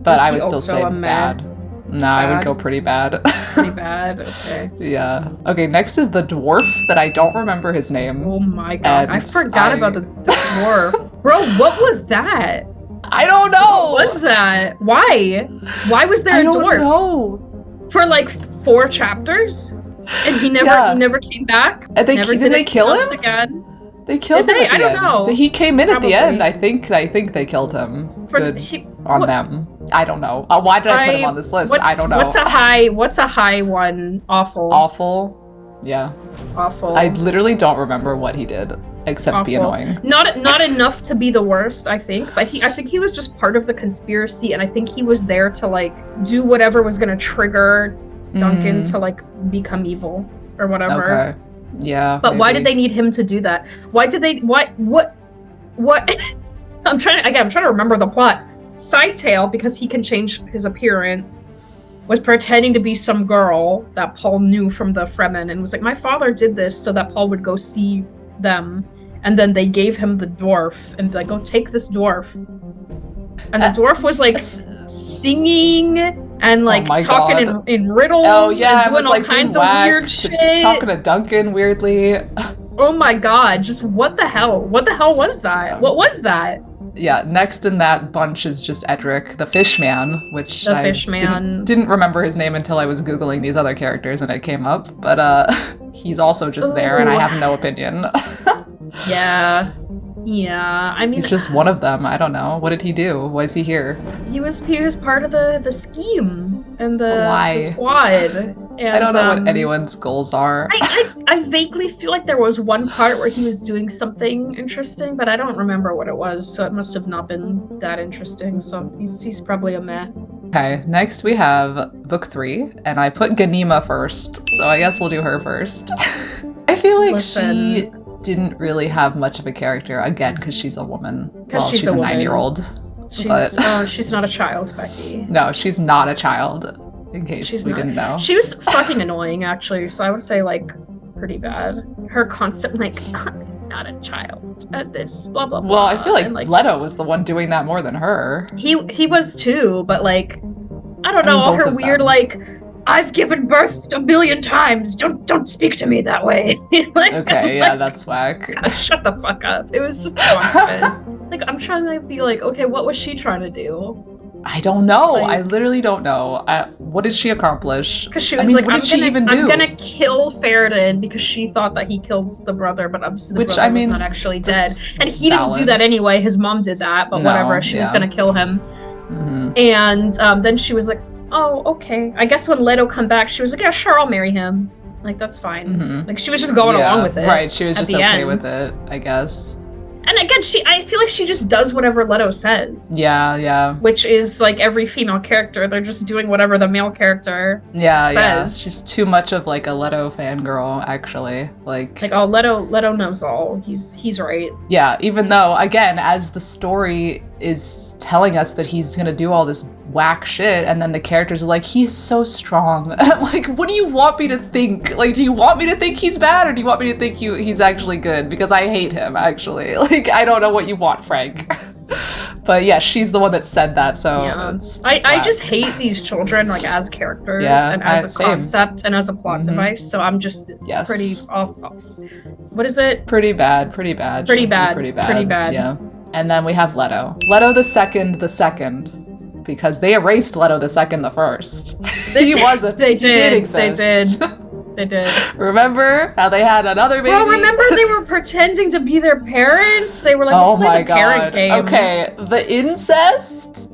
But I would still say bad. No, I would go pretty bad. Pretty bad, okay. Yeah. Okay, next is the dwarf that I don't remember his name. Oh my god, I forgot about the dwarf. Bro, what was that? I don't know. What was that? Why? Why was there a dwarf? I don't know. For like 4 chapters? And he never came back? Did they kill him? Again? They killed him at the end. I don't know. He came in at the end. I think they killed him. Them. I don't know. Why did I put him on this list? I don't know. What's a high one? Awful. Awful? Yeah. Awful. I literally don't remember what he did, except be annoying. Not enough to be the worst, I think. But I think he was just part of the conspiracy, and I think he was there to like do whatever was gonna trigger Duncan to like become evil. or whatever. Okay. Yeah. But why maybe. did they need him to do that? What? I'm trying to remember the plot. Sidetail, because he can change his appearance, was pretending to be some girl that Paul knew from the Fremen and was like, my father did this so that Paul would go see them. And then they gave him the dwarf and be like, go take this dwarf. And the dwarf was like singing and like talking in riddles and doing all kinds of weird shit. Talking to Duncan weirdly. Oh my god, just what the hell? What the hell was that? What was that? Yeah, next in that bunch is just Edric, the Fishman, which I didn't remember his name until I was Googling these other characters and it came up. But he's also just there and I have no opinion. Yeah, I mean, he's just one of them. I don't know. What did he do? Why is he here? He was part of the scheme and the squad. And, I don't know what anyone's goals are. I vaguely feel like there was one part where he was doing something interesting, but I don't remember what it was, so it must have not been that interesting. So he's probably a meh. Okay, next we have book 3, and I put Ganima first, so I guess we'll do her first. I feel like she didn't really have much of a character, again, because she's a woman. Well, she's a 9-year-old. She's not a child, Becky. No, she's not a child, in case we didn't know. She was fucking annoying, actually, so I would say, like, pretty bad. Her constant, like, I'm not a child at this, blah, blah, blah. Well, I feel like, and, Leto was the one doing that more than her. He was too, but, like, I don't know, all her weird, like, I've given birth 1 billion times. Don't speak to me that way. Like, okay, yeah, that's whack. God, shut the fuck up. It was just constant. Like, I'm trying to be like, okay, what was she trying to do? I don't know. Like, I literally don't know. What did she accomplish? Because she was like, what did she even do? I'm gonna kill Faradin because she thought that he killed the brother, but obviously the brother was not actually dead. And he didn't do that anyway. His mom did that, but whatever. She was gonna kill him. Mm-hmm. And then she was like, oh, okay. I guess when Leto come back, she was like, yeah, sure, I'll marry him. Like, that's fine. Mm-hmm. Like, she was just going along with it. Right, she was just okay with it, I guess. And again, I feel like she just does whatever Leto says. Yeah. Which is, like, every female character. They're just doing whatever the male character says. Yeah. She's too much of, like, a Leto fangirl, actually. Like, oh, Leto knows all. He's right. Yeah, even though, again, as the story is telling us that he's gonna do all this whack shit, and then the characters are like, he's so strong. And I'm like, what do you want me to think? Like, do you want me to think he's bad, or do you want me to think he's actually good? Because I hate him, actually. Like, I don't know what you want, Frank. But yeah, she's the one that said that, so it's I just hate these children, like, as characters and as a concept and as a plot device, so I'm just pretty off. What is it? Pretty bad. Pretty bad. Yeah. And then we have Leto. Leto the second, because they erased Leto the second the first. They did exist. They did. Remember how they had another baby? Well, remember they were pretending to be their parents? They were like, let's play the parent game. Okay, the incest?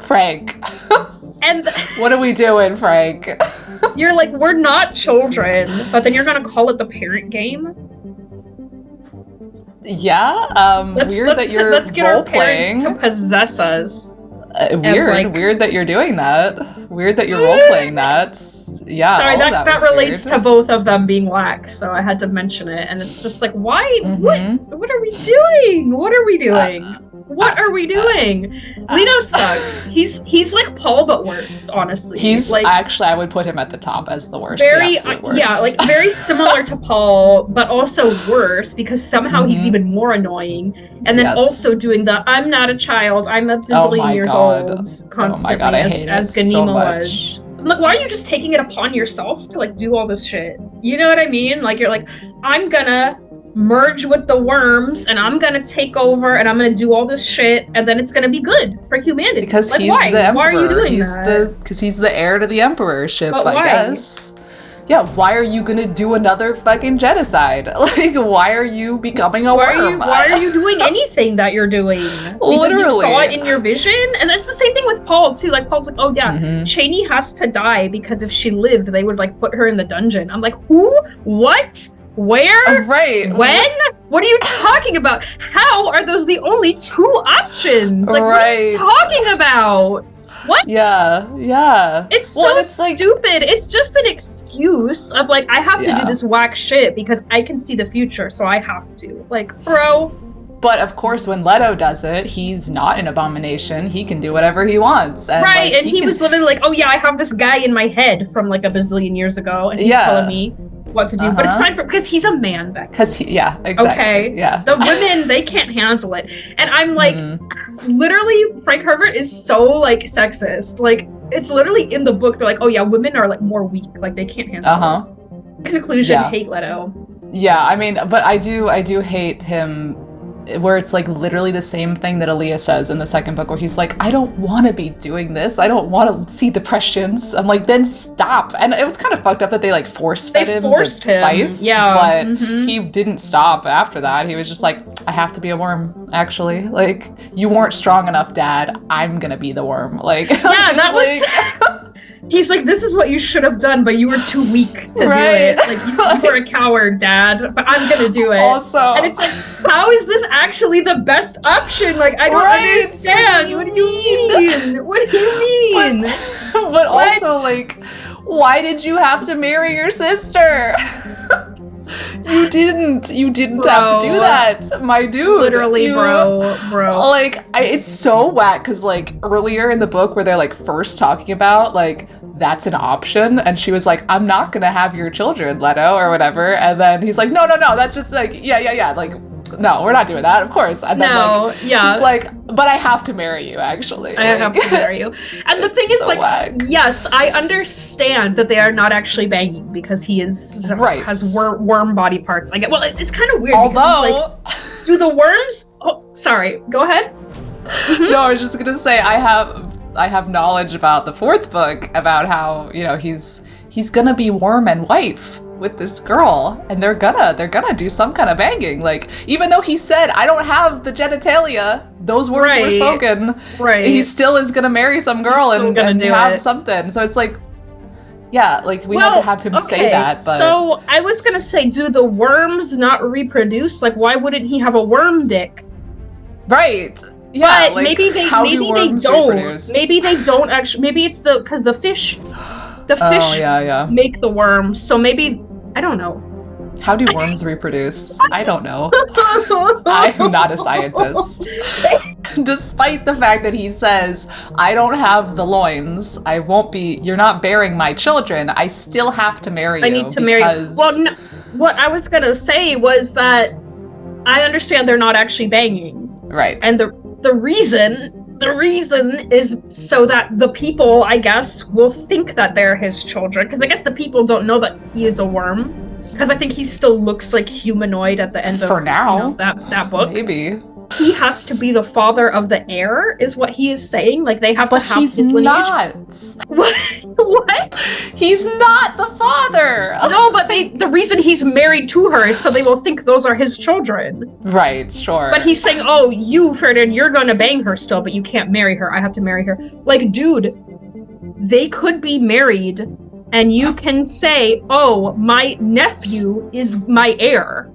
Frank. And what are we doing, Frank? You're like, we're not children, but then you're gonna call it the parent game? Yeah, weird that you're let's get role our parents playing to possess us. Weird that you're doing that. Weird that you're role playing that. Yeah. Sorry, that relates to both of them being whack, so I had to mention it. And it's just like, why? What are we doing? What are we doing? What are we doing? Leto sucks. He's like Paul, but worse. Honestly, he's like, actually, I would put him at the top as the worst. Very, the absolute worst. Yeah, like very similar to Paul, but also worse because somehow he's even more annoying. And then also doing the "I'm not a child, I'm a bazillion years old" constantly as Ganima was. I'm like, why are you just taking it upon yourself to like do all this shit? You know what I mean? Like you're like, I'm gonna merge with the worms and I'm gonna take over and I'm gonna do all this shit and then it's gonna be good for humanity. Because like, he's why? the emperor. Why are you doing that? Because he's the heir to the emperorship, but I why? guess. Yeah, why are you gonna do another fucking genocide? Like, why are you becoming a worm? Why are you doing anything that you're doing? Because you saw it in your vision? And that's the same thing with Paul, too. Like, Paul's like, oh, yeah, Cheney has to die because if she lived, they would, like, put her in the dungeon. I'm like, who? What? Where? Right. When? What are you talking about? How are those the only two options? Like, what are you talking about? What? Yeah. It's Well, so and it's like, stupid. It's just an excuse of like, I have to do this whack shit because I can see the future, so I have to. Like, bro. but of course, when Leto does it, he's not an abomination. He can do whatever he wants. And, right, like, and he was literally like, oh yeah, I have this guy in my head from like a bazillion years ago, and he's telling me what to do. But it's fine because he's a man, Beck. Because exactly. Okay. Yeah. The women, they can't handle it. And I'm like, literally, Frank Herbert is so like sexist. Like, it's literally in the book. They're like, oh yeah, women are like more weak. Like they can't handle it. Conclusion, hate Leto. Yeah, I mean, but I do hate him where it's like literally the same thing that Aaliyah says in the second book, where he's like, I don't want to be doing this. I don't want to see the prescience. I'm like, then stop. And it was kind of fucked up that they like forced him the spice. Yeah. But he didn't stop after that. He was just like, I have to be a worm, actually. Like, you weren't strong enough, Dad. I'm going to be the worm. Like, yeah, that was... He's like, this is what you should have done, but you were too weak to do it. Like, you were a coward, Dad, but I'm gonna do it. Also, and it's like, how is this actually the best option? Like, I don't understand. What do you mean? What do you mean? But also, like, why did you have to marry your sister? You didn't have to do that, my dude. Literally, bro. Like, it's so whack, because, like, earlier in the book where they're, like, first talking about, like, that's an option, and she was like, I'm not gonna have your children, Leto, or whatever, and then he's like, no, that's just, like, yeah, like, no, we're not doing that, of course. And then, he's like, but I have to marry you, actually. I have to marry you. And the thing is, like, whack. Yes, I understand that they are not actually banging because he has worm body parts. I get, well, it's kind of weird. Although, like, do the worms? Oh, sorry. Go ahead. No, I was just gonna say I have knowledge about the fourth book about how, you know, he's gonna be worm and wife with this girl, and they're gonna do some kind of banging. Like, even though he said, I don't have the genitalia, those words were spoken. Right. He still is gonna marry some girl and have something. So it's like, yeah, like we had to have him say that. But so I was gonna say, do the worms not reproduce? Like, why wouldn't he have a worm dick? Right. Yeah. But like, maybe they don't. Reproduce? Maybe they don't actually. Maybe it's because the fish. The fish make the worms. So maybe, I don't know. How do worms reproduce? I don't know. I am not a scientist. Despite the fact that he says, I don't have the loins, I won't be, you're not bearing my children, I still have to marry you. I need to marry you. Well, no, what I was going to say was that I understand they're not actually banging. Right. And the reason is so that the people, I guess, will think that they're his children. Because I guess the people don't know that he is a worm. Because I think he still looks like humanoid at the end of that book. Maybe. He has to be the father of the heir, is what he is saying. Like, they have to have his lineage. What? He's not the father! No, but the reason he's married to her is so they will think those are his children. Right, sure. But he's saying, oh, you, Ferdinand, you're gonna bang her still, but you can't marry her. I have to marry her. Like, dude, they could be married, and you can say, oh, my nephew is my heir.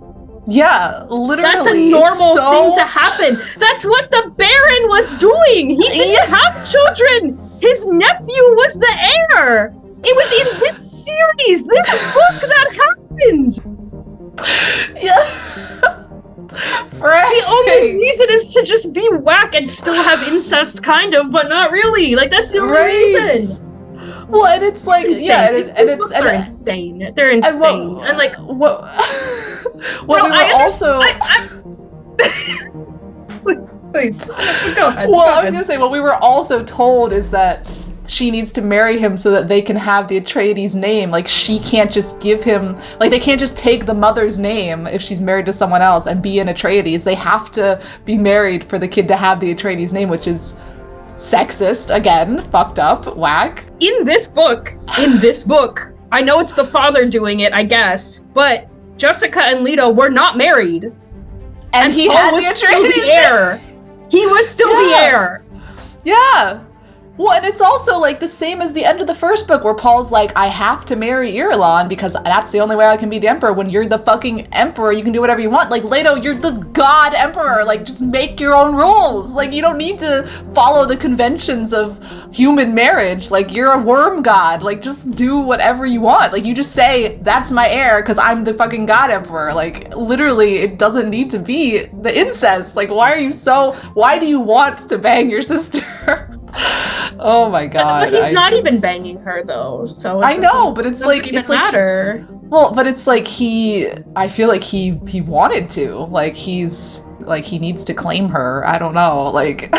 Yeah, literally. That's a normal thing to happen. That's what the Baron was doing. He didn't have children. His nephew was the heir. It was in this series, this book that happened. Yeah. The only reason is to just be whack and still have incest, kind of, but not really. Like, that's the only reason. Well, and it's like, these books are insane. They're insane. And like, what? Well, Please, go ahead. Well, I was gonna say, what we were also told is that she needs to marry him so that they can have the Atreides name. Like, she can't just give him, like, they can't just take the mother's name if she's married to someone else and be an Atreides. They have to be married for the kid to have the Atreides name, which is sexist, again, fucked up, whack. In this book, I know it's the father doing it, I guess, but Jessica and Leto were not married. And he had the Atreides heir. He was still the heir. Yeah. Well, and it's also like the same as the end of the first book where Paul's like, I have to marry Irulan because that's the only way I can be the emperor. When you're the fucking emperor, you can do whatever you want. Like, Leto, you're the god emperor. Like, just make your own rules. Like, you don't need to follow the conventions of human marriage. Like, you're a worm god. Like, just do whatever you want. Like, you just say, that's my heir because I'm the fucking god emperor. Like, literally, it doesn't need to be the incest. Like, why do you want to bang your sister? Oh my god. But he's not even banging her though, so I know, but it's like matter. Well, but it's like I feel like he wanted to. Like he needs to claim her. I don't know. Like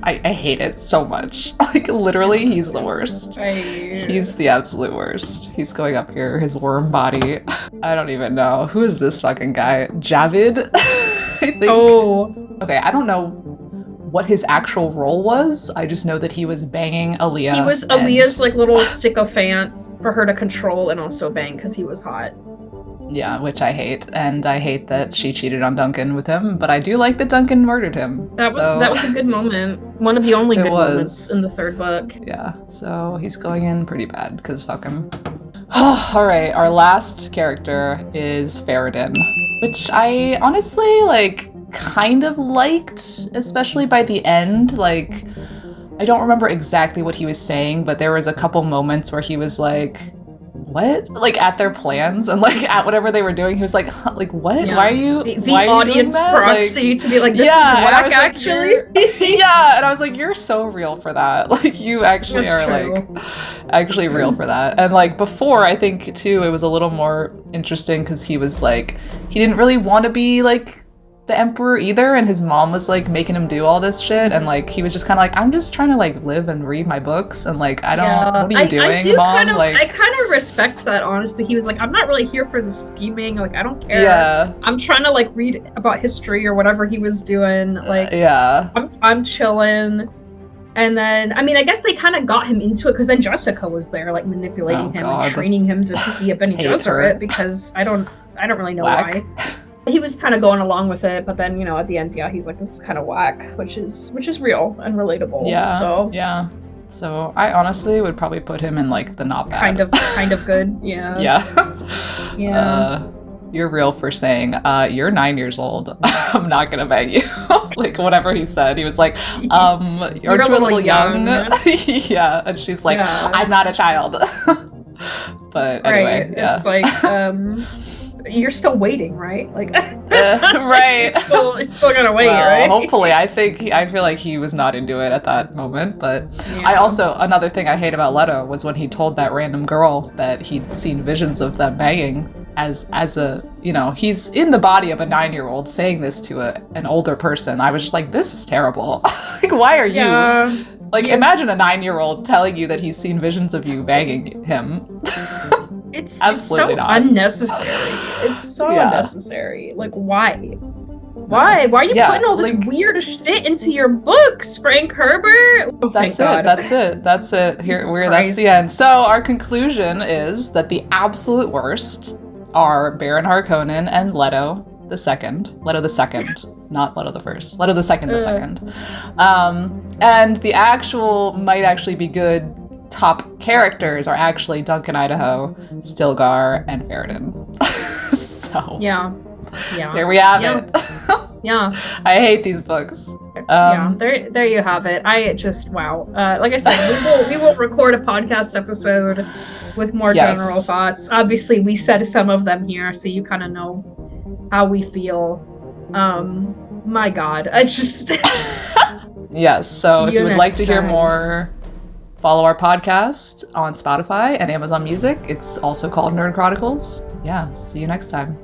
I hate it so much. Like literally he's the worst. He's the absolute worst. He's going up here, his worm body. I don't even know. Who is this fucking guy? Javid? I think. Oh. Okay, I don't know what his actual role was. I just know that he was banging Aaliyah. He was Aaliyah's like little sycophant for her to control and also bang because he was hot. Yeah, which I hate, and I hate that she cheated on Duncan with him, but I do like that Duncan murdered him. That was a good moment. One of the only good moments in the third book. Yeah, so he's going in pretty bad, because fuck him. Alright, our last character is Faradin, which I honestly, like, kind of liked, especially by the end. Like, I don't remember exactly what he was saying, but there was a couple moments where he was like, what? Like, at their plans and like at whatever they were doing, he was like, huh, like, what? Yeah. Why are you the audience proxy like, to be like, this is whack, actually. Like, yeah, and I was like, you're so real for that. Like, you actually That's are true. Like actually real for that. And like before, I think too, it was a little more interesting because he was like, he didn't really want to be like the emperor either, and his mom was like making him do all this shit, and like he was just kind of like, I'm just trying to like live and read my books, and like I don't what are you doing, mom? I kind of respect that, honestly. He was like, I'm not really here for the scheming, like I don't care. Yeah, I'm trying to like read about history or whatever he was doing, like yeah, I'm chilling. And then, I mean, I guess they kind of got him into it because then Jessica was there, like manipulating him and training him to be a Bene Gesserit, because I don't really know why. He was kind of going along with it, but then, you know, at the end, yeah, he's like, this is kind of whack, which is real and relatable. Yeah. So yeah. So I honestly would probably put him in like the not bad. Kind of good. Yeah. Yeah. Yeah. You're real for saying, you're 9 years old. I'm not gonna bang you. Like whatever he said. He was like, you're a little young. Yeah. And she's like, yeah. I'm not a child. But anyway, right. Yeah. It's like, you're still waiting, right? Like, right. you're still gonna wait, right? Hopefully. I feel like he was not into it at that moment. But yeah. I also, another thing I hate about Leto was when he told that random girl that he'd seen visions of them banging as a, you know, he's in the body of a 9-year-old saying this to an older person. I was just like, this is terrible. Like, why are you? Like, imagine a 9-year-old telling you that he's seen visions of you banging him. It's absolutely so not unnecessary. It's so unnecessary. Like, why? Why are you putting all this weird shit into your books, Frank Herbert? Oh, that's it. Here, that's the end. So our conclusion is that the absolute worst are Baron Harkonnen and Leto the Second. Leto the Second, not Leto the First. Leto the Second, the second. And the might actually be good top characters are actually Duncan Idaho, Stilgar, and Faradin. So yeah, there we have it. Yeah, I hate these books. There you have it. I just wow. Like I said, we will record a podcast episode with more general thoughts. Obviously, we said some of them here, so you kind of know how we feel. My God, I just yes. So if you would like to hear more, follow our podcast on Spotify and Amazon Music. It's also called Nerd Chronicles. Yeah, see you next time.